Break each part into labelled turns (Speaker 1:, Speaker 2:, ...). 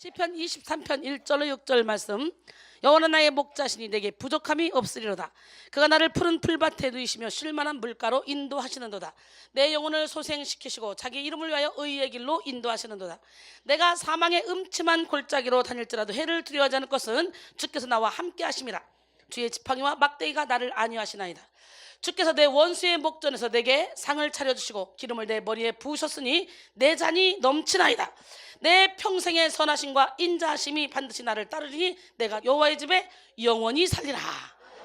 Speaker 1: 시편 23편 1절로 6절 말씀. 여호와는 나의 목자시니 내게 부족함이 없으리로다. 그가 나를 푸른 풀밭에 누이시며 쉴만한 물가로 인도하시는도다. 내 영혼을 소생시키시고 자기 이름을 위하여 의의 길로 인도하시는도다. 내가 사망의 음침한 골짜기로 다닐지라도 해를 두려워하지 않을 것은 주께서 나와 함께 하심이라. 주의 지팡이와 막대기가 나를 안위하시나이다. 주께서 내 원수의 목전에서 내게 상을 차려주시고 기름을 내 머리에 부으셨으니 내 잔이 넘치나이다. 내 평생의 선하심과 인자하심이 반드시 나를 따르리니 내가 여호와의 집에 영원히 살리라.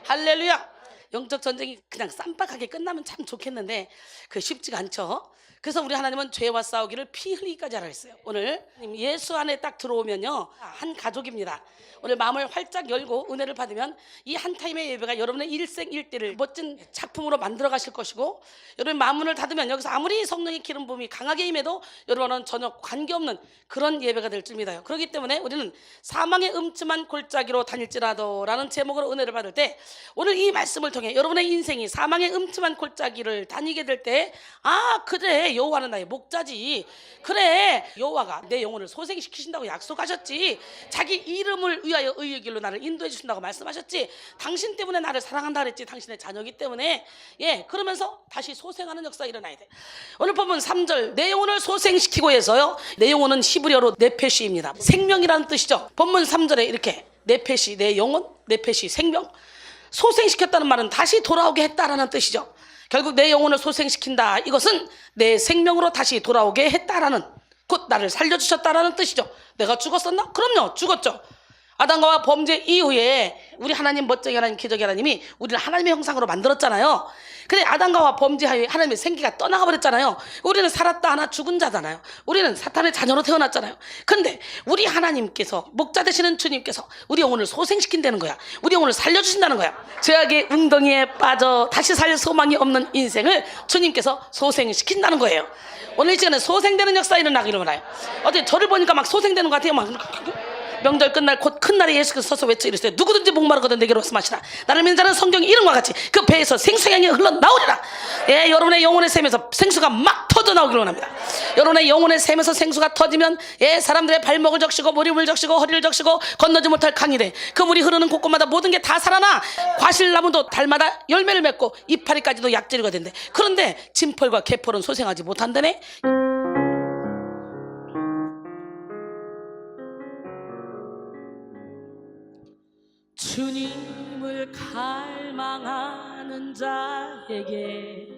Speaker 1: 할렐루야. 영적 전쟁이 그냥 쌈박하게 끝나면 참 좋겠는데 그 쉽지가 않죠. 그래서 우리 하나님은 죄와 싸우기를 피 흘리기까지 하라 했어요. 오늘 예수 안에 딱 들어오면요, 한 가족입니다. 오늘 마음을 활짝 열고 은혜를 받으면 이 한 타임의 예배가 여러분의 일생일대를 멋진 작품으로 만들어 가실 것이고, 여러분 마음문을 닫으면 여기서 아무리 성령의 기름 부음이 강하게 임해도 여러분은 전혀 관계없는 그런 예배가 될 줄 믿어요. 그렇기 때문에 우리는 사망의 음침한 골짜기로 다닐지라도 라는 제목으로 은혜를 받을 때, 오늘 이 말씀을 통해 여러분의 인생이 사망의 음침한 골짜기를 다니게 될 때, 아 그래, 여호와는 나의 목자지. 그래, 여호와가 내 영혼을 소생시키신다고 약속하셨지. 자기 이름을 위하여 의의 길로 나를 인도해 주신다고 말씀하셨지. 당신 때문에 나를 사랑한다 그랬지. 당신의 자녀이기 때문에. 그러면서 다시 소생하는 역사가 일어나야 돼. 오늘 보면 3절, 내 영혼을 소생시키고 해서요, 내 영혼은 히브리어로 네페시입니다. 생명이라는 뜻이죠. 본문 3절에 이렇게 네페시, 내 영혼, 네페시, 생명. 소생시켰다는 말은 다시 돌아오게 했다라는 뜻이죠. 결국 내 영혼을 소생시킨다, 이것은 내 생명으로 다시 돌아오게 했다라는, 곧 나를 살려주셨다라는 뜻이죠. 내가 죽었었나? 그럼요, 죽었죠. 아담과 범죄 이후에 우리 하나님, 멋쟁이 하나님, 기적의 하나님이 우리를 하나님의 형상으로 만들었잖아요. 근데 아담과 범죄 하에 하나님의 생기가 떠나가 버렸잖아요. 우리는 살았다 하나 죽은 자잖아요. 우리는 사탄의 자녀로 태어났잖아요. 근데 우리 하나님께서, 목자 되시는 주님께서 우리 영혼을 소생시킨다는 거야. 우리 영혼을 살려주신다는 거야. 죄악의 웅덩이에 빠져 다시 살 소망이 없는 인생을 주님께서 소생시킨다는 거예요. 오늘 이 시간에 소생되는 역사 일어나기를 원해요. 어때, 저를 보니까 막 소생되는 것 같아요. 막 명절 끝날 곧 큰 날에 예수께서 서서 외쳐 이르시되 누구든지 목마르거든 내게로 와서 마시라. 나를 믿는 자는 성경의 이름과 같이 그 배에서 생수량이 흘러나오리라. 여러분의 영혼의 샘에서 생수가 막 터져나오기를 원합니다. 여러분의 영혼의 샘에서 생수가 터지면 사람들의 발목을 적시고 무릎을 적시고 허리를 적시고 건너지 못할 강이 돼. 그 물이 흐르는 곳곳마다 모든 게 다 살아나. 과실나무도 달마다 열매를 맺고 이파리까지도 약재료가 된대. 그런데 진펄과 개펄은 소생하지 못한다네. 주님을 갈망하는 자에게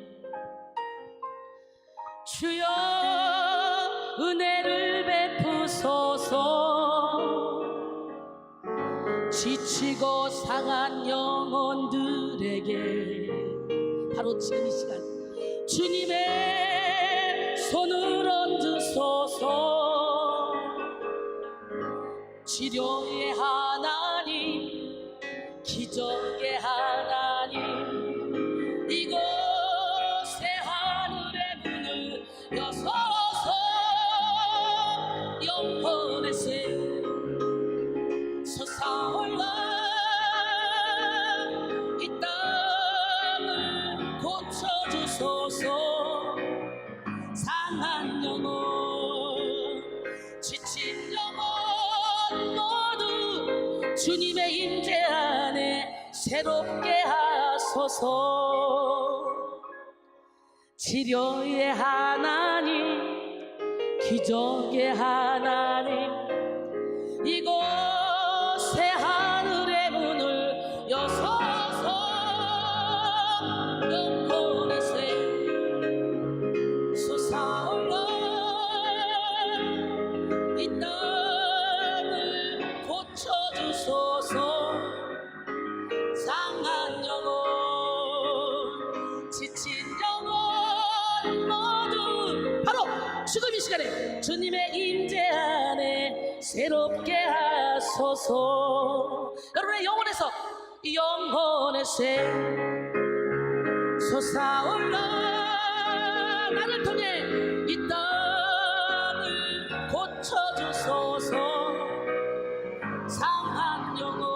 Speaker 1: 주여 은혜를 베푸소서. 지치고 상한 영혼들에게 바로 지금 이 시간 주님의 손을 얹으소서. 치료의 하나님, 기적의 하나님, 이곳에 하늘의 문을 여소서. 영혼의 샘 솟아올라 이 땅을 고쳐주소서. 상한 영혼, 지친 영혼 모두 주님의 임재 안에 새롭게 하소서. 치료의 하나님, 기적의 하나님, 이곳에 하늘의 문을 여소서. 영혼의 샘 솟아올라 이 땅을 고쳐주소서. 상한 영혼, 지친 영혼 모두 바로 지금 이 시간에 주님의 임재 안에 새롭게 하소서. 여러분의 영혼에서 이 영혼의 샘 솟아올라 나를 통해 이 땅을 고쳐주소서. 상한 영혼,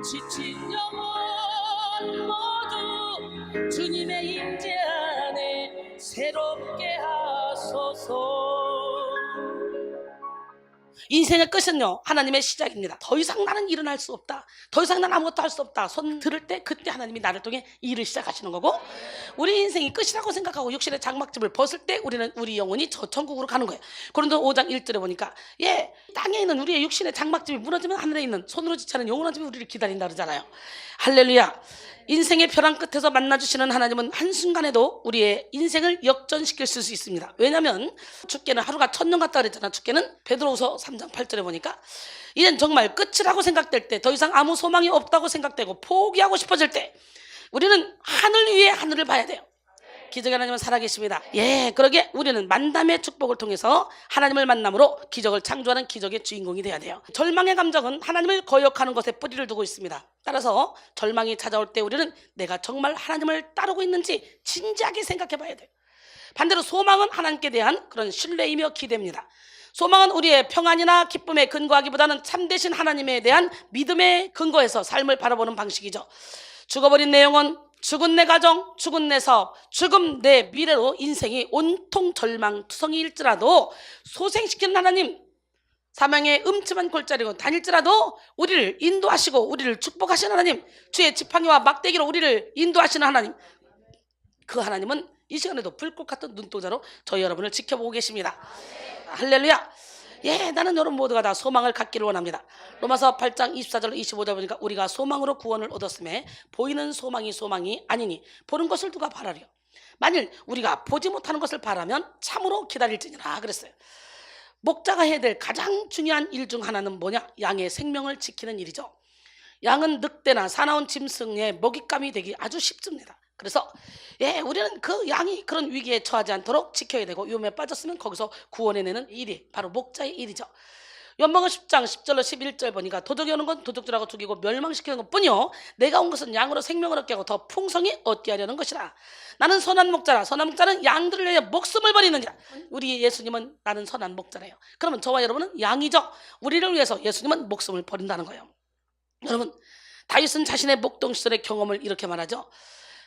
Speaker 1: 지친 영혼 모두 주님의 임재 안에 새롭게 하소서. 인생의 끝은요 하나님의 시작입니다. 더 이상 나는 일어날 수 없다, 더 이상 나는 아무것도 할 수 없다 손 들을 때 그때 하나님이 나를 통해 일을 시작하시는 거고, 우리 인생이 끝이라고 생각하고 육신의 장막집을 벗을 때 우리는 우리 영혼이 저 천국으로 가는 거예요. 고린도 5장 1절에 보니까 땅에 있는 우리의 육신의 장막집이 무너지면 하늘에 있는 손으로 지차는 영원한 집이 우리를 기다린다 그러잖아요. 할렐루야. 인생의 벼랑 끝에서 만나주시는 하나님은 한순간에도 우리의 인생을 역전시킬 수 있습니다. 왜냐하면 죽게는 하루가 1000년 같다 그랬잖아. 죽게는 베드로후서 3장 8절에 보니까 이젠 정말 끝이라고 생각될 때, 더 이상 아무 소망이 없다고 생각되고 포기하고 싶어질 때 우리는 하늘 위에 하늘을 봐야 돼요. 기적의 하나님은 살아계십니다. 그러게 우리는 만남의 축복을 통해서 하나님을 만남으로 기적을 창조하는 기적의 주인공이 돼야 돼요. 절망의 감정은 하나님을 거역하는 것에 뿌리를 두고 있습니다. 따라서 절망이 찾아올 때 우리는 내가 정말 하나님을 따르고 있는지 진지하게 생각해 봐야 돼요. 반대로 소망은 하나님께 대한 그런 신뢰이며 기대입니다. 소망은 우리의 평안이나 기쁨에 근거하기보다는 참되신 하나님에 대한 믿음에 근거해서 삶을 바라보는 방식이죠. 죽어버린 내 영혼, 죽은 내 가정, 죽은 내 사업, 죽음 내 미래로 인생이 온통 절망투성이일지라도 소생시키는 하나님, 사망의 음침한 골짜기로 다닐지라도 우리를 인도하시고 우리를 축복하시는 하나님, 주의 지팡이와 막대기로 우리를 인도하시는 하나님, 그 하나님은 이 시간에도 불꽃 같은 눈동자로 저희 여러분을 지켜보고 계십니다. 할렐루야. 나는 여러분 모두가 다 소망을 갖기를 원합니다. 로마서 8장 24절 25절 보니까 우리가 소망으로 구원을 얻었음에 보이는 소망이 아니니 보는 것을 누가 바라려. 만일 우리가 보지 못하는 것을 바라면 참으로 기다릴지니라 그랬어요. 목자가 해야 될 가장 중요한 일 중 하나는 뭐냐? 양의 생명을 지키는 일이죠. 양은 늑대나 사나운 짐승의 먹잇감이 되기 아주 쉽습니다. 그래서 우리는 그 양이 그런 위기에 처하지 않도록 지켜야 되고, 위험에 빠졌으면 거기서 구원해내는 일이 바로 목자의 일이죠. 요한복음 10장 10절로 11절 보니까 도적이 오는 건 도둑질하고 죽이고 멸망시키는 것뿐이요 내가 온 것은 양으로 생명을 얻게 하고 더 풍성히 얻게 하려는 것이라. 나는 선한 목자라. 선한 목자는 양들을 위해 목숨을 버리느니라. 우리 예수님은 나는 선한 목자래요. 그러면 저와 여러분은 양이죠. 우리를 위해서 예수님은 목숨을 버린다는 거예요. 여러분, 다윗은 자신의 목동 시절의 경험을 이렇게 말하죠.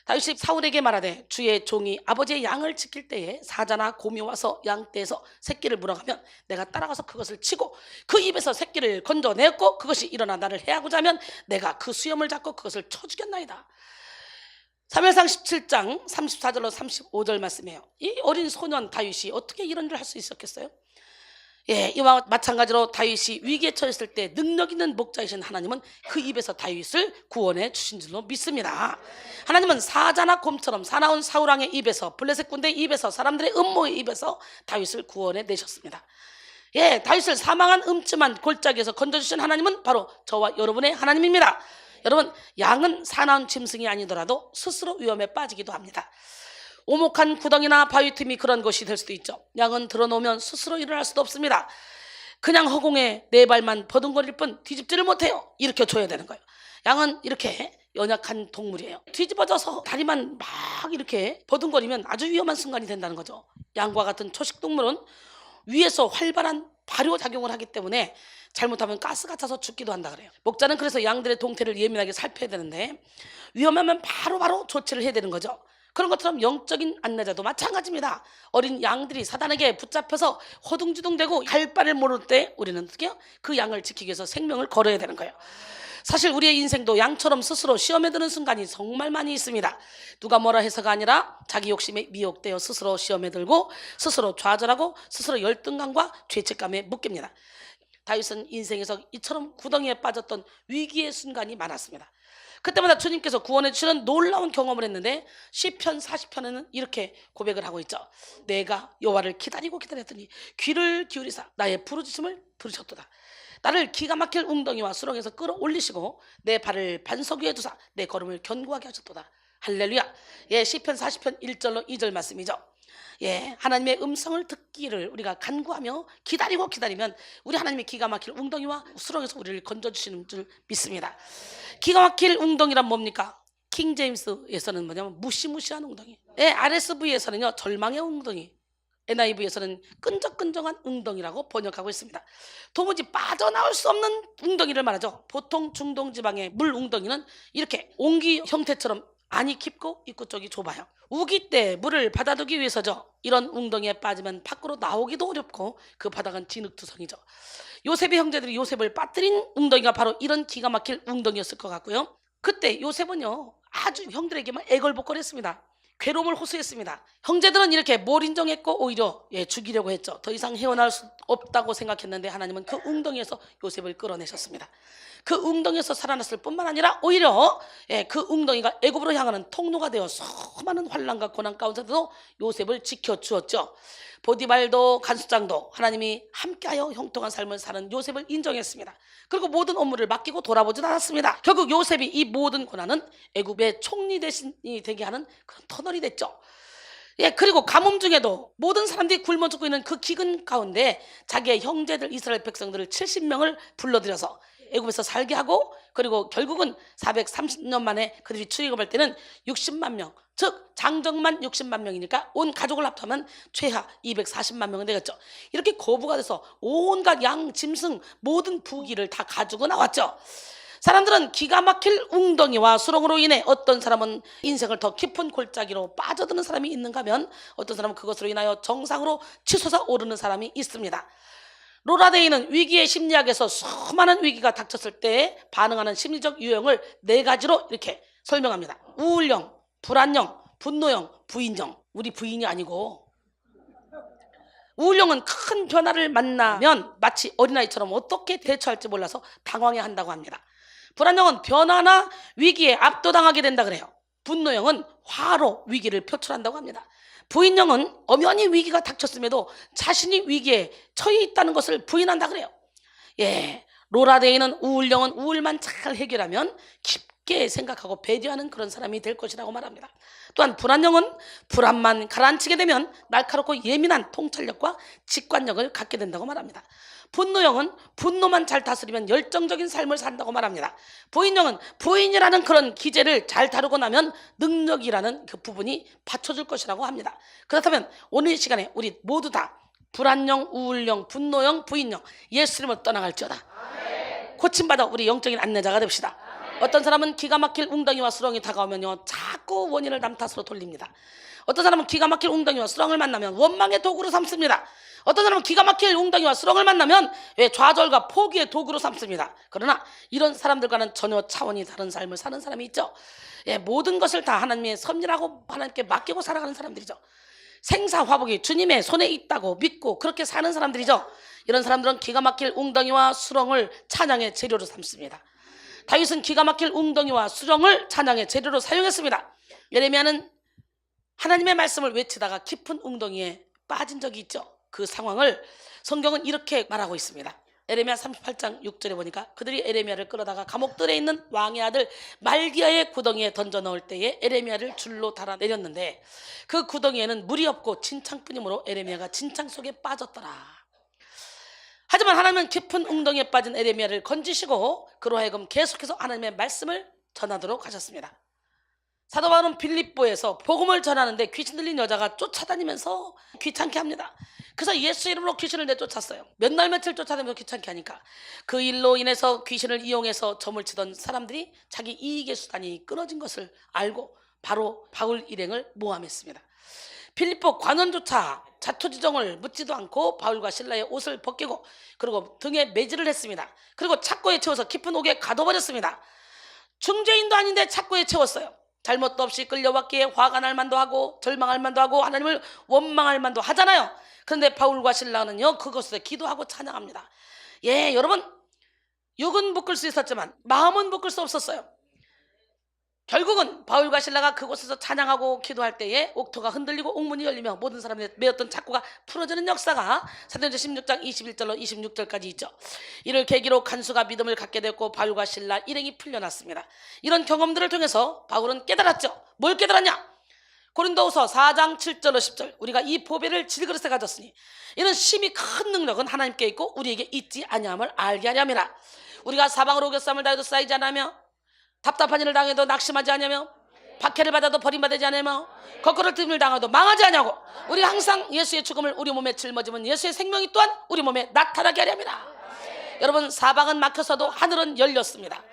Speaker 1: 다윗이 사울에게 말하되 주의 종이 아버지의 양을 지킬 때에 사자나 곰이 와서 양떼에서 새끼를 물어가면 내가 따라가서 그것을 치고 그 입에서 새끼를 건져내었고 그것이 일어나 나를 해하고자 하면 내가 그 수염을 잡고 그것을 쳐 죽였나이다. 사무엘상 17장 34절로 35절 말씀이에요. 이 어린 소년 다윗이 어떻게 이런 일을 할 수 있었겠어요? 이와 마찬가지로 다윗이 위기에 처했을 때 능력 있는 목자이신 하나님은 그 입에서 다윗을 구원해 주신 줄로 믿습니다. 하나님은 사자나 곰처럼 사나운 사울왕의 입에서, 블레셋 군대의 입에서, 사람들의 음모의 입에서 다윗을 구원해 내셨습니다. 다윗을 사망한 음침한 골짜기에서 건져주신 하나님은 바로 저와 여러분의 하나님입니다. 여러분, 양은 사나운 짐승이 아니더라도 스스로 위험에 빠지기도 합니다. 오목한 구덩이나 바위 틈이 그런 것이 될 수도 있죠. 양은 들어놓으면 스스로 일어날 수도 없습니다. 그냥 허공에 네 발만 버둥거릴 뿐 뒤집지를 못해요. 일으켜줘야 되는 거예요. 양은 이렇게 연약한 동물이에요. 뒤집어져서 다리만 막 이렇게 버둥거리면 아주 위험한 순간이 된다는 거죠. 양과 같은 초식 동물은 위에서 활발한 발효작용을 하기 때문에 잘못하면 가스가 차서 죽기도 한다 그래요. 목자는 그래서 양들의 동태를 예민하게 살펴야 되는데 위험하면 바로바로 조치를 해야 되는 거죠. 그런 것처럼 영적인 안내자도 마찬가지입니다. 어린 양들이 사단에게 붙잡혀서 허둥지둥대고 갈 바를 모를 때 우리는 어떻게 해요? 그 양을 지키기 위해서 생명을 걸어야 되는 거예요. 사실 우리의 인생도 양처럼 스스로 시험에 드는 순간이 정말 많이 있습니다. 누가 뭐라 해서가 아니라 자기 욕심에 미혹되어 스스로 시험에 들고 스스로 좌절하고 스스로 열등감과 죄책감에 묶입니다. 다윗은 인생에서 이처럼 구덩이에 빠졌던 위기의 순간이 많았습니다. 그때마다 주님께서 구원해 주시는 놀라운 경험을 했는데 시편 40편에는 이렇게 고백을 하고 있죠. 내가 여호와를 기다렸더니 귀를 기울이사 나의 부르짖음을 들으셨도다. 나를 기가 막힐 웅덩이와 수렁에서 끌어올리시고 내 발을 반석 위에 두사 내 걸음을 견고하게 하셨도다. 할렐루야. 시편 40편 1절로 2절 말씀이죠. 하나님의 음성을 듣기를 우리가 간구하며 기다리면 우리 하나님의 기가 막힐 웅덩이와 수렁에서 우리를 건져주시는 줄 믿습니다. 기가 막힐 웅덩이란 뭡니까? 킹제임스에서는 뭐냐면 무시무시한 웅덩이, RSV에서는요 절망의 웅덩이, NIV에서는 끈적끈적한 웅덩이라고 번역하고 있습니다. 도무지 빠져나올 수 없는 웅덩이를 말하죠. 보통 중동지방의 물 웅덩이는 이렇게 옹기 형태처럼 안이 깊고 입구 쪽이 좁아요. 우기 때 물을 받아두기 위해서죠. 이런 웅덩이에 빠지면 밖으로 나오기도 어렵고 그 바닥은 진흙투성이죠. 요셉의 형제들이 요셉을 빠뜨린 웅덩이가 바로 이런 기가 막힐 웅덩이였을 것 같고요. 그때 요셉은요 아주 형들에게만 애걸복걸했습니다. 괴로움을 호소했습니다. 형제들은 이렇게 뭘 인정했고 오히려 죽이려고 했죠. 더 이상 헤어날 수 없다고 생각했는데 하나님은 그 웅덩이에서 요셉을 끌어내셨습니다. 그 웅덩이에서 살아났을 뿐만 아니라 오히려 그 웅덩이가 애굽으로 향하는 통로가 되어 수많은 환난과 고난 가운데도 요셉을 지켜주었죠. 보디발도 간수장도 하나님이 함께하여 형통한 삶을 사는 요셉을 인정했습니다. 그리고 모든 업무를 맡기고 돌아보진 않았습니다. 결국 요셉이 이 모든 고난은 애굽의 총리 대신이 되게 하는 그런 터널이 됐죠. 그리고 가뭄 중에도 모든 사람들이 굶어 죽고 있는 그 기근 가운데 자기의 형제들 이스라엘 백성들을 70명을 불러들여서 애굽에서 살게 하고, 그리고 결국은 430년 만에 그들이 출애굽할 때는 60만 명, 즉 장정만 60만 명이니까 온 가족을 합하면 최하 240만 명은 되겠죠. 이렇게 거부가 돼서 온갖 양, 짐승, 모든 부귀를 다 가지고 나왔죠. 사람들은 기가 막힐 웅덩이와 수렁으로 인해 어떤 사람은 인생을 더 깊은 골짜기로 빠져드는 사람이 있는가 하면 어떤 사람은 그것으로 인하여 정상으로 치솟아 오르는 사람이 있습니다. 로라데이는 위기의 심리학에서 수많은 위기가 닥쳤을 때 반응하는 심리적 유형을 4가지로 이렇게 설명합니다. 우울형, 불안형, 분노형, 부인형. 우리 부인이 아니고, 우울형은 큰 변화를 만나면 마치 어린아이처럼 어떻게 대처할지 몰라서 당황해한다고 합니다. 불안형은 변화나 위기에 압도당하게 된다 그래요. 분노형은 화로 위기를 표출한다고 합니다. 부인형은 엄연히 위기가 닥쳤음에도 자신이 위기에 처해 있다는 것을 부인한다 그래요. 로라데이는 우울형은 우울만 잘 해결하면 깊게 생각하고 배려하는 그런 사람이 될 것이라고 말합니다. 또한 불안형은 불안만 가라앉히게 되면 날카롭고 예민한 통찰력과 직관력을 갖게 된다고 말합니다. 분노형은 분노만 잘 다스리면 열정적인 삶을 산다고 말합니다. 부인형은 부인이라는 그런 기제를 잘 다루고 나면 능력이라는 그 부분이 받쳐줄 것이라고 합니다. 그렇다면 오늘 이 시간에 우리 모두 다 불안형, 우울형, 분노형, 부인형 예수님을 떠나갈지어다. 고침받아 우리 영적인 안내자가 됩시다. 어떤 사람은 기가 막힐 웅덩이와 수렁이 다가오면요 자꾸 원인을 남 탓으로 돌립니다. 어떤 사람은 기가 막힐 웅덩이와 수렁을 만나면 원망의 도구로 삼습니다. 어떤 사람은 기가 막힐 웅덩이와 수렁을 만나면 좌절과 포기의 도구로 삼습니다. 그러나 이런 사람들과는 전혀 차원이 다른 삶을 사는 사람이 있죠. 모든 것을 다 하나님의 섭리라고 하나님께 맡기고 살아가는 사람들이죠. 생사화복이 주님의 손에 있다고 믿고 그렇게 사는 사람들이죠. 이런 사람들은 기가 막힐 웅덩이와 수렁을 찬양의 재료로 삼습니다. 다윗은 기가 막힐 웅덩이와 수렁을 찬양의 재료로 사용했습니다. 예레미야는 하나님의 말씀을 외치다가 깊은 웅덩이에 빠진 적이 있죠. 그 상황을 성경은 이렇게 말하고 있습니다. 에레미야 38장 6절에 보니까 그들이 에레미야를 끌어다가 감옥들에 있는 왕의 아들 말기야의 구덩이에 던져 넣을 때에 에레미야를 줄로 달아 내렸는데 그 구덩이에는 물이 없고 진창뿐이므로 에레미야가 진창 속에 빠졌더라. 하지만 하나님은 깊은 웅덩이에 빠진 에레미야를 건지시고 그로 하여금 계속해서 하나님의 말씀을 전하도록 하셨습니다. 사도 바울은 빌립보에서 복음을 전하는데 귀신 들린 여자가 쫓아다니면서 귀찮게 합니다. 그래서 예수 이름으로 귀신을 내쫓았어요. 몇 날 며칠 쫓아다니면서 귀찮게 하니까 그 일로 인해서 귀신을 이용해서 점을 치던 사람들이 자기 이익의 수단이 끊어진 것을 알고 바로 바울 일행을 모함했습니다. 빌립보 관원조차 자초지종을 묻지도 않고 바울과 실라의 옷을 벗기고 그리고 등에 매질을 했습니다. 그리고 착고에 채워서 깊은 옥에 가둬버렸습니다. 중죄인도 아닌데 착고에 채웠어요. 잘못도 없이 끌려왔기에 화가 날 만도 하고 절망할 만도 하고 하나님을 원망할 만도 하잖아요. 그런데 바울과 실라는요 그것에 기도하고 찬양합니다. 여러분, 육은 묶을 수 있었지만 마음은 묶을 수 없었어요. 결국은 바울과 실라가 그곳에서 찬양하고 기도할 때에 옥토가 흔들리고 옥문이 열리며 모든 사람들이 메었던 착고가 풀어지는 역사가 사도행전 16장 21절로 26절까지 있죠. 이를 계기로 간수가 믿음을 갖게 됐고 바울과 실라 일행이 풀려났습니다. 이런 경험들을 통해서 바울은 깨달았죠. 뭘 깨달았냐? 고린도후서 4장 7절로 10절 우리가 이 보배를 질그릇에 가졌으니 이는 심히 큰 능력은 하나님께 있고 우리에게 있지 아니함을 알게 하려니라. 우리가 사방으로 오겨쌈을 다해도 쌓이지 않으며 답답한 일을 당해도 낙심하지 않으며 박해를 받아도 버림받지 않으며 거꾸로 뜸을 당해도 망하지 않냐고 우리가 항상 예수의 죽음을 우리 몸에 짊어지면 예수의 생명이 또한 우리 몸에 나타나게 하렵니다. 여러분, 사방은 막혀서도 하늘은 열렸습니다.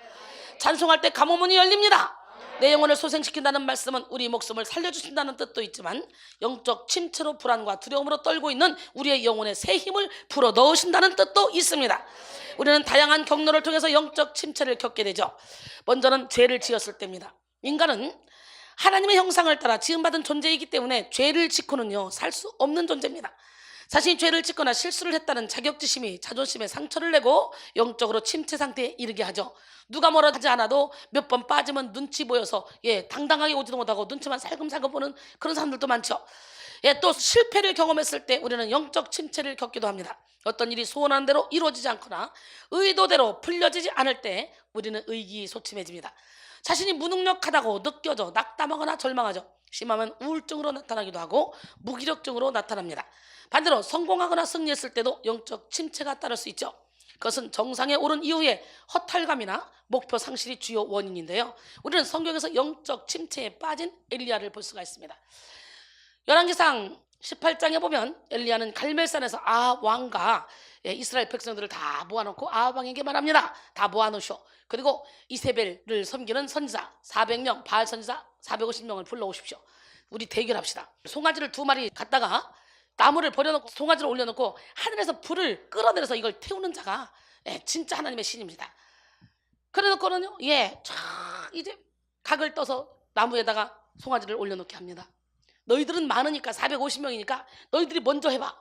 Speaker 1: 찬송할 때 감옥문이 열립니다. 내 영혼을 소생시킨다는 말씀은 우리 목숨을 살려주신다는 뜻도 있지만 영적 침체로 불안과 두려움으로 떨고 있는 우리의 영혼에 새 힘을 불어넣으신다는 뜻도 있습니다. 우리는 다양한 경로를 통해서 영적 침체를 겪게 되죠. 먼저는 죄를 지었을 때입니다. 인간은 하나님의 형상을 따라 지음받은 존재이기 때문에 죄를 짓고는요 살 수 없는 존재입니다. 자신이 죄를 짓거나 실수를 했다는 자격지심이 자존심에 상처를 내고 영적으로 침체 상태에 이르게 하죠. 누가 뭐라 하지 않아도 몇 번 빠지면 눈치 보여서 당당하게 오지도 못하고 눈치만 살금살금 보는 그런 사람들도 많죠. 또 실패를 경험했을 때 우리는 영적 침체를 겪기도 합니다. 어떤 일이 소원하는 대로 이루어지지 않거나 의도대로 풀려지지 않을 때 우리는 의기소침해집니다. 자신이 무능력하다고 느껴져 낙담하거나 절망하죠. 심하면 우울증으로 나타나기도 하고 무기력증으로 나타납니다. 반대로 성공하거나 승리했을 때도 영적 침체가 따를 수 있죠. 그것은 정상에 오른 이후에 허탈감이나 목표 상실이 주요 원인인데요. 우리는 성경에서 영적 침체에 빠진 엘리야를 볼 수가 있습니다. 열왕기상 18장에 보면 엘리야는 갈멜산에서 아합 왕과 이스라엘 백성들을 다 모아놓고 아합 왕에게 말합니다. 다 모아놓으쇼. 그리고 이세벨을 섬기는 선지자 400명, 바알 선지자 450명을 불러오십시오. 우리 대결합시다. 송아지를 2마리 갖다가 나무를 버려놓고 송아지를 올려놓고 하늘에서 불을 끌어내려서 이걸 태우는 자가 진짜 하나님의 신입니다. 그래놓고는요 이제 각을 떠서 나무에다가 송아지를 올려놓게 합니다. 너희들은 많으니까 450명이니까 너희들이 먼저 해봐.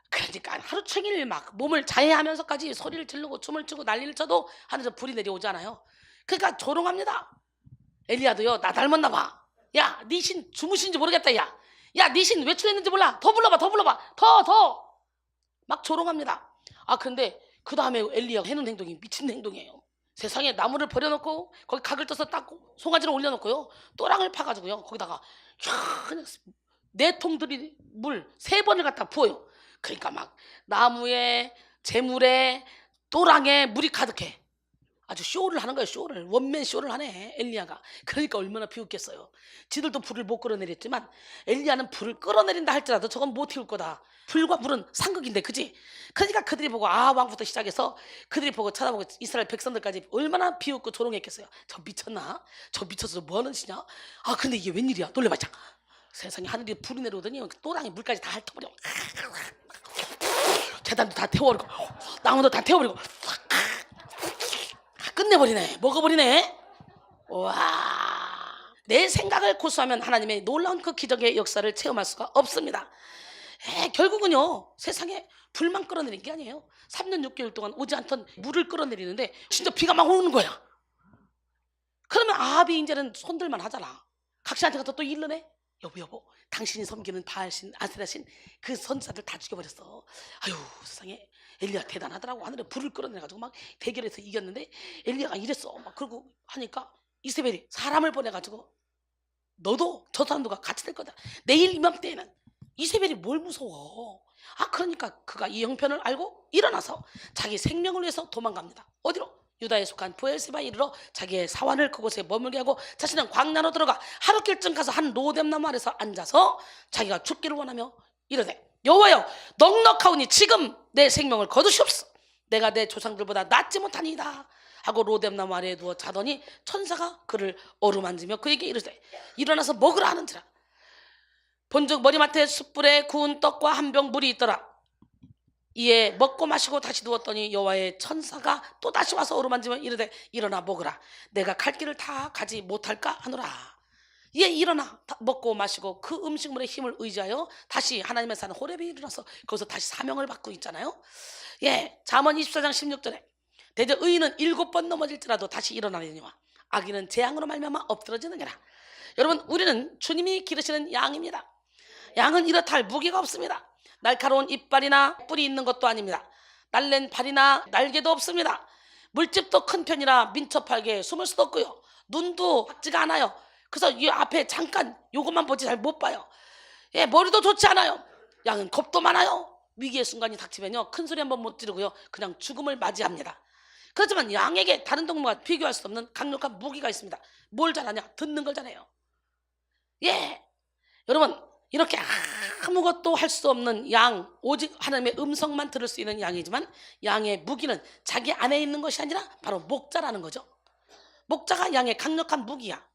Speaker 1: 그러니까 하루 종일 막 몸을 자해하면서까지 소리를 지르고 춤을 추고 난리를 쳐도 하늘에서 불이 내려오잖아요. 그러니까 조롱합니다. 엘리야도요 나 닮았나 봐. 야 네 신 주무신지 모르겠다. 야 네 신 외출했는지 몰라. 더 불러봐 더 막 조롱합니다. 그런데 그 다음에 엘리야가 해놓은 행동이 미친 행동이에요. 세상에 나무를 버려놓고 거기 각을 떠서 닦고 송아지를 올려놓고요 또랑을 파가지고요 거기다가 그냥 4통들이 물 3번을 갖다 부어요. 그러니까 막 나무에 재물에 또랑에 물이 가득해. 아주 쇼를 하는 거예요. 쇼를 원맨 쇼를 하네 엘리야가. 그러니까 얼마나 비웃겠어요. 지들도 불을 못 끌어내렸지만 엘리야는 불을 끌어내린다 할지라도 저건 못 태울 거다. 불과 불은 상극인데 그지? 그러니까 그들이 보고 왕부터 시작해서 그들이 보고 쳐다보고 이스라엘 백성들까지 얼마나 비웃고 조롱했겠어요. 저 미쳤나? 저 미쳐서 뭐 하는 짓이냐? 근데 이게 웬일이야? 놀래봐. 세상에 하늘이 불이 내려오더니 또랑이 물까지 다 핥아버려. 재단도 다 태워버리고 나무도 다 태워버리고 끝내버리네. 먹어버리네. 와, 내 생각을 고수하면 하나님의 놀라운 그 기적의 역사를 체험할 수가 없습니다. 결국은요 세상에 불만 끌어내린 게 아니에요. 3년 6개월 동안 오지 않던 물을 끌어내리는데 진짜 비가 막 오는 거야. 그러면 아합이 이제는 손들만 하잖아. 각시한테 가서 또 일러내. 여보 당신이 섬기는 바알신 아세라신 그 선지자들 다 죽여버렸어. 아유 세상에 엘리야 대단하더라고. 하늘에 불을 끌어내가지고 막 대결해서 이겼는데 엘리야가 이랬어. 막 그러고 하니까 이세벨이 사람을 보내가지고 너도 저 사람들과 같이 될 거다. 내일 이맘때에는. 이세벨이 뭘 무서워. 그러니까 그가 이 형편을 알고 일어나서 자기 생명을 위해서 도망갑니다. 어디로? 유다에 속한 브엘세바에 이르러 자기의 사환을 그곳에 머물게 하고 자신은 광야로 들어가 하루길쯤 가서 한 로뎀나무 아래서 앉아서 자기가 죽기를 원하며 이르되 여호와여 넉넉하오니 지금 내 생명을 거두시옵소서. 내가 내 조상들보다 낫지 못하니이다 하고 로뎀나무 아래에 누워 자더니 천사가 그를 어루만지며 그에게 이르되 일어나서 먹으라 하는지라. 본즉 머리맡에 숯불에 구운 떡과 한 병 물이 있더라. 이에 먹고 마시고 다시 누웠더니 여호와의 천사가 또 다시 와서 어루만지며 이르되 일어나 먹으라. 내가 갈 길을 다 가지 못할까 하노라. 이에 일어나 먹고 마시고 그 음식물의 힘을 의지하여 다시 하나님의 산 호렙에 일어나서 거기서 다시 사명을 받고 있잖아요. 잠언 24장 16절에 대저 의인은 7번 넘어질지라도 다시 일어나려니와 악인은 재앙으로 말미암아 엎드러지느니라. 여러분 우리는 주님이 기르시는 양입니다. 양은 이렇다 할 무게가 없습니다. 날카로운 이빨이나 뿔이 있는 것도 아닙니다. 날랜 발이나 날개도 없습니다. 물집도 큰 편이라 민첩하게 숨을 수도 없고요. 눈도 밝지가 않아요. 그래서 이 앞에 잠깐 요것만 보지 잘 못 봐요. 머리도 좋지 않아요. 양은 겁도 많아요. 위기의 순간이 닥치면요 큰 소리 한번 못 지르고요 그냥 죽음을 맞이합니다. 그렇지만 양에게 다른 동물과 비교할 수 없는 강력한 무기가 있습니다. 뭘 잘하냐? 듣는 걸 잘해요. 여러분 이렇게 아무것도 할 수 없는 양, 오직 하나님의 음성만 들을 수 있는 양이지만 양의 무기는 자기 안에 있는 것이 아니라 바로 목자라는 거죠. 목자가 양의 강력한 무기야.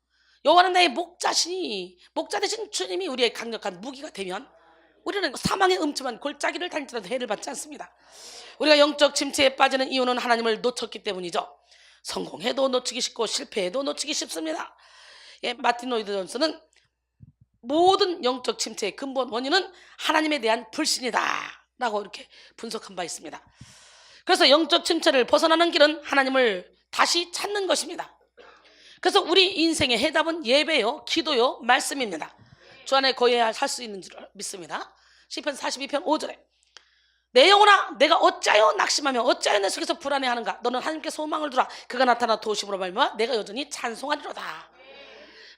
Speaker 1: 여호와는 나의 목자시니, 목자 대신 주님이 우리의 강력한 무기가 되면 우리는 사망의 음침한 골짜기를 다닐지라도 해를 받지 않습니다. 우리가 영적 침체에 빠지는 이유는 하나님을 놓쳤기 때문이죠. 성공해도 놓치기 쉽고 실패해도 놓치기 쉽습니다. 마틴 로이드 존스는 모든 영적 침체의 근본 원인은 하나님에 대한 불신이다 라고 이렇게 분석한 바 있습니다. 그래서 영적 침체를 벗어나는 길은 하나님을 다시 찾는 것입니다. 그래서 우리 인생의 해답은 예배요, 기도요, 말씀입니다. 주 안에 거해야 살 수 있는 줄 믿습니다. 시편 42편 5절에 내 영혼아 내가 어찌하여 낙심하며 어찌하여 내 속에서 불안해하는가. 너는 하나님께 소망을 두라. 그가 나타나 도우심으로 말미암아 내가 여전히 찬송하리로다.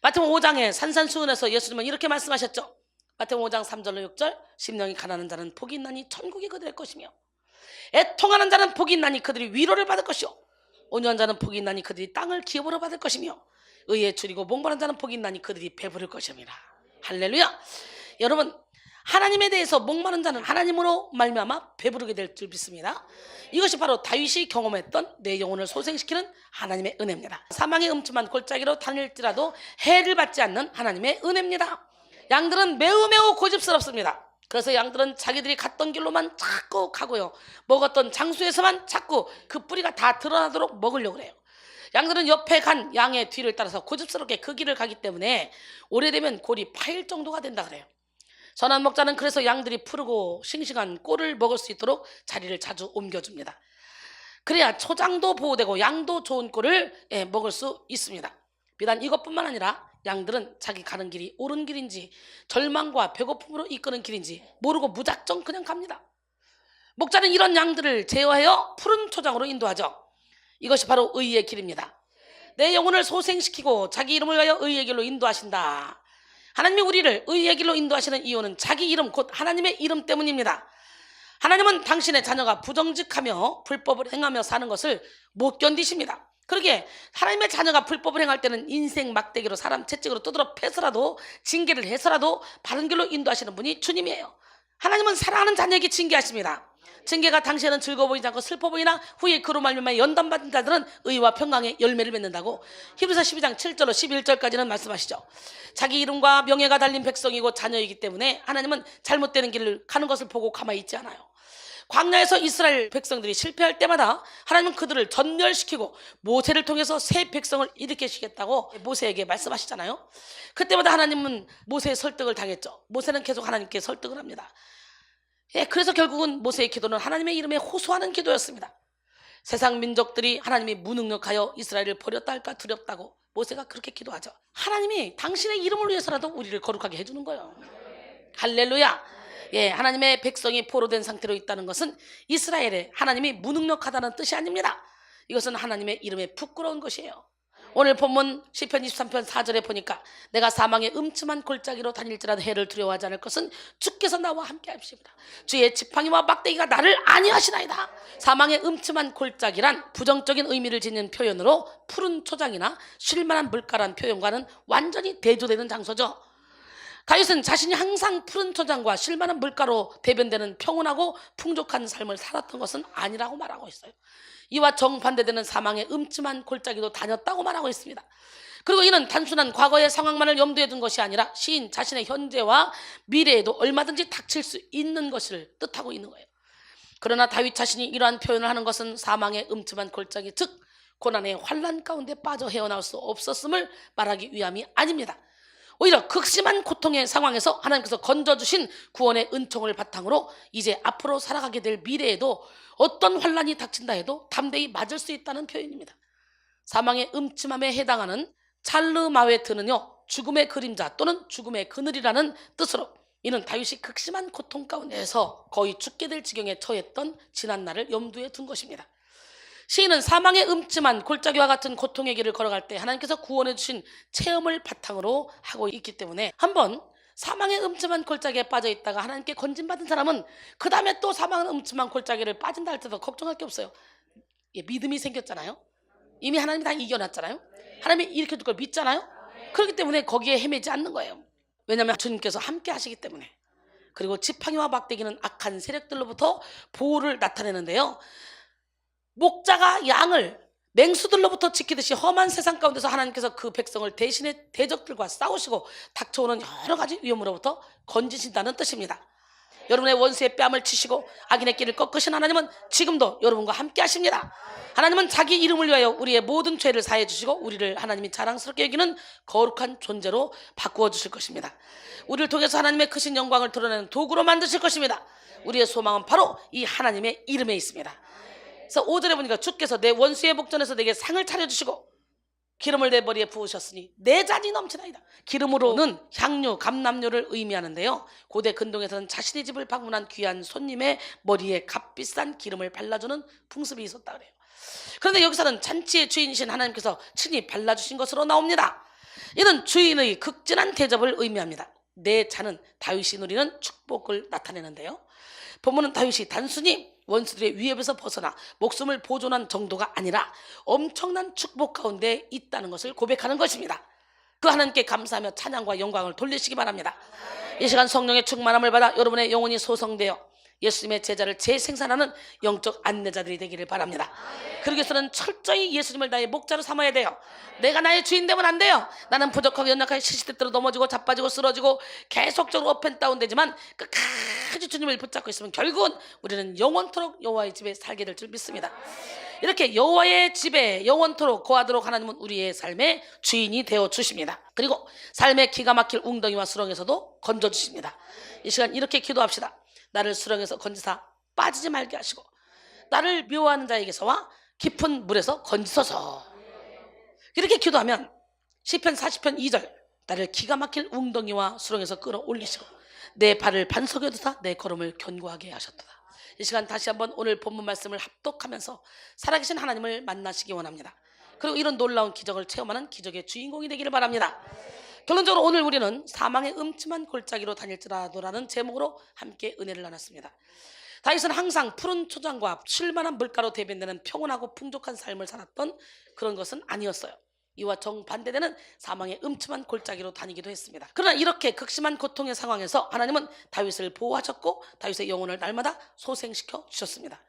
Speaker 1: 마태복음 5장에 산산수훈에서 예수님은 이렇게 말씀하셨죠. 마태복음 5장 3절로 6절 심령이 가난한 자는 복이 있나니 천국이 그들의 것이며 애통하는 자는 복이 있나니 그들이 위로를 받을 것이요 온유한 자는 복이 있나니 그들이 땅을 기업으로 받을 것이며 의에 줄이고 목마른 자는 복이 있나니 그들이 배부를 것임이라. 할렐루야. 여러분, 하나님에 대해서 목마른 자는 하나님으로 말미암아 배부르게 될 줄 믿습니다. 이것이 바로 다윗이 경험했던 내 영혼을 소생시키는 하나님의 은혜입니다. 사망의 음침한 골짜기로 다닐지라도 해를 받지 않는 하나님의 은혜입니다. 양들은 매우 고집스럽습니다. 그래서 양들은 자기들이 갔던 길로만 자꾸 가고요, 먹었던 장소에서만 자꾸 그 뿌리가 다 드러나도록 먹으려고 해요. 양들은 옆에 간 양의 뒤를 따라서 고집스럽게 그 길을 가기 때문에 오래되면 골이 파일 정도가 된다 그래요. 선한 목자는 그래서 양들이 푸르고 싱싱한 꼴을 먹을 수 있도록 자리를 자주 옮겨줍니다. 그래야 초장도 보호되고 양도 좋은 꼴을 먹을 수 있습니다. 비단 이것뿐만 아니라 양들은 자기 가는 길이 옳은 길인지 절망과 배고픔으로 이끄는 길인지 모르고 무작정 그냥 갑니다. 목자는 이런 양들을 제어하여 푸른 초장으로 인도하죠. 이것이 바로 의의 길입니다. 내 영혼을 소생시키고 자기 이름을 위하여 의의 길로 인도하신다. 하나님이 우리를 의의 길로 인도하시는 이유는 자기 이름 곧 하나님의 이름 때문입니다. 하나님은 당신의 자녀가 부정직하며 불법을 행하며 사는 것을 못 견디십니다. 그러기에 하나님의 자녀가 불법을 행할 때는 인생 막대기로 사람 채찍으로 두드러 패서라도 징계를 해서라도 바른 길로 인도하시는 분이 주님이에요. 하나님은 사랑하는 자녀에게 징계하십니다. 징계가 당시에는 즐거워 보이지 않고 슬퍼 보이나 후에 그로 말미암아 연단받은 자들은 의와 평강의 열매를 맺는다고 히브리서 12장 7절로 11절까지는 말씀하시죠. 자기 이름과 명예가 달린 백성이고 자녀이기 때문에 하나님은 잘못되는 길을 가는 것을 보고 가만히 있지 않아요. 광야에서 이스라엘 백성들이 실패할 때마다 하나님은 그들을 전멸시키고 모세를 통해서 새 백성을 일으키시겠다고 모세에게 말씀하시잖아요. 그때마다 하나님은 모세의 설득을 당했죠. 모세는 계속 하나님께 설득을 합니다. 그래서 결국은 모세의 기도는 하나님의 이름에 호소하는 기도였습니다. 세상 민족들이 하나님이 무능력하여 이스라엘을 버렸다 할까 두렵다고 모세가 그렇게 기도하죠. 하나님이 당신의 이름을 위해서라도 우리를 거룩하게 해주는 거예요. 할렐루야. 하나님의 백성이 포로된 상태로 있다는 것은 이스라엘에 하나님이 무능력하다는 뜻이 아닙니다. 이것은 하나님의 이름에 부끄러운 것이에요. 오늘 본문 시편 23편 4절에 보니까 내가 사망의 음침한 골짜기로 다닐지라도 해를 두려워하지 않을 것은 주께서 나와 함께 하십니다. 주의 지팡이와 막대기가 나를 안위하시나이다. 사망의 음침한 골짜기란 부정적인 의미를 지닌 표현으로 푸른 초장이나 쉴만한 물가란 표현과는 완전히 대조되는 장소죠. 다윗은 자신이 항상 푸른 초장과 쉴만한 물가로 대변되는 평온하고 풍족한 삶을 살았던 것은 아니라고 말하고 있어요. 이와 정반대되는 사망의 음침한 골짜기도 다녔다고 말하고 있습니다. 그리고 이는 단순한 과거의 상황만을 염두에 둔 것이 아니라 시인 자신의 현재와 미래에도 얼마든지 닥칠 수 있는 것을 뜻하고 있는 거예요. 그러나 다윗 자신이 이러한 표현을 하는 것은 사망의 음침한 골짜기, 즉 고난의 환난 가운데 빠져 헤어나올 수 없었음을 말하기 위함이 아닙니다. 오히려 극심한 고통의 상황에서 하나님께서 건져주신 구원의 은총을 바탕으로 이제 앞으로 살아가게 될 미래에도 어떤 환난이 닥친다 해도 담대히 맞을 수 있다는 표현입니다. 사망의 음침함에 해당하는 찰르마웨트는요, 죽음의 그림자 또는 죽음의 그늘이라는 뜻으로 이는 다윗이 극심한 고통 가운데에서 거의 죽게 될 지경에 처했던 지난날을 염두에 둔 것입니다. 시인은 사망의 음침한 골짜기와 같은 고통의 길을 걸어갈 때 하나님께서 구원해 주신 체험을 바탕으로 하고 있기 때문에 한번 사망의 음침한 골짜기에 빠져 있다가 하나님께 건진받은 사람은 그 다음에 또 사망의 음침한 골짜기를 빠진다 할 때도 걱정할 게 없어요. 믿음이 생겼잖아요. 이미 하나님이 다 이겨놨잖아요. 하나님이 일으켜줄 걸 믿잖아요. 그렇기 때문에 거기에 헤매지 않는 거예요. 왜냐하면 주님께서 함께 하시기 때문에. 그리고 지팡이와 막대기는 악한 세력들로부터 보호를 나타내는데요, 목자가 양을 맹수들로부터 지키듯이 험한 세상 가운데서 하나님께서 그 백성을 대신에 대적들과 싸우시고 닥쳐오는 여러 가지 위험으로부터 건지신다는 뜻입니다. 여러분의 원수의 뺨을 치시고 악인의 길을 꺾으신 하나님은 지금도 여러분과 함께 하십니다. 하나님은 자기 이름을 위하여 우리의 모든 죄를 사해 주시고 우리를 하나님이 자랑스럽게 여기는 거룩한 존재로 바꾸어 주실 것입니다. 우리를 통해서 하나님의 크신 영광을 드러내는 도구로 만드실 것입니다. 우리의 소망은 바로 이 하나님의 이름에 있습니다. 그래서 5절에 보니까 주께서 내 원수의 복전에서 내게 상을 차려주시고 기름을 내 머리에 부으셨으니 내 잔이 넘치나이다. 기름으로는 향료, 감람료를 의미하는데요, 고대 근동에서는 자신의 집을 방문한 귀한 손님의 머리에 값비싼 기름을 발라주는 풍습이 있었다 그래요. 그런데 여기서는 잔치의 주인이신 하나님께서 친히 발라주신 것으로 나옵니다. 이는 주인의 극진한 대접을 의미합니다. 내 잔은 다윗이 누리는 축복을 나타내는데요, 본문은 다윗이 단순히 원수들의 위협에서 벗어나 목숨을 보존한 정도가 아니라 엄청난 축복 가운데 있다는 것을 고백하는 것입니다. 그 하나님께 감사하며 찬양과 영광을 돌리시기 바랍니다. 이 시간 성령의 충만함을 받아 여러분의 영혼이 소성되어 예수님의 제자를 재생산하는 영적 안내자들이 되기를 바랍니다. 그러기 위해서는 철저히 예수님을 나의 목자로 삼아야 돼요. 내가 나의 주인 되면 안 돼요. 나는 부족하고 연약하게 시시때때로 넘어지고 자빠지고 쓰러지고 계속적으로 업앤다운 되지만 끝까지 주님을 붙잡고 있으면 결국은 우리는 영원토록 여호와의 집에 살게 될 줄 믿습니다. 이렇게 여호와의 집에 영원토록 거하도록 하나님은 우리의 삶의 주인이 되어 주십니다. 그리고 삶의 기가 막힐 웅덩이와 수렁에서도 건져 주십니다. 이 시간 이렇게 기도합시다. 나를 수렁에서 건지사 빠지지 말게 하시고 나를 미워하는 자에게서와 깊은 물에서 건지소서. 이렇게 기도하면 시편 40편 2절, 나를 기가 막힐 웅덩이와 수렁에서 끌어올리시고 내 발을 반석에 두사 내 걸음을 견고하게 하셨도다. 이 시간 다시 한번 오늘 본문 말씀을 합독하면서 살아계신 하나님을 만나시기 원합니다. 그리고 이런 놀라운 기적을 체험하는 기적의 주인공이 되기를 바랍니다. 결론적으로 오늘 우리는 사망의 음침한 골짜기로 다닐지라도라는 제목으로 함께 은혜를 나눴습니다. 다윗은 항상 푸른 초장과 쉴만한 물가로 대변되는 평온하고 풍족한 삶을 살았던 그런 것은 아니었어요. 이와 정반대되는 사망의 음침한 골짜기로 다니기도 했습니다. 그러나 이렇게 극심한 고통의 상황에서 하나님은 다윗을 보호하셨고 다윗의 영혼을 날마다 소생시켜 주셨습니다.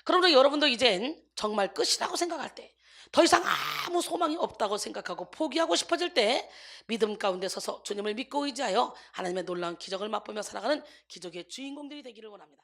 Speaker 1: 그러므로 여러분도 이젠 정말 끝이라고 생각할 때, 더 이상 아무 소망이 없다고 생각하고 포기하고 싶어질 때 믿음 가운데 서서 주님을 믿고 의지하여 하나님의 놀라운 기적을 맛보며 살아가는 기적의 주인공들이 되기를 원합니다.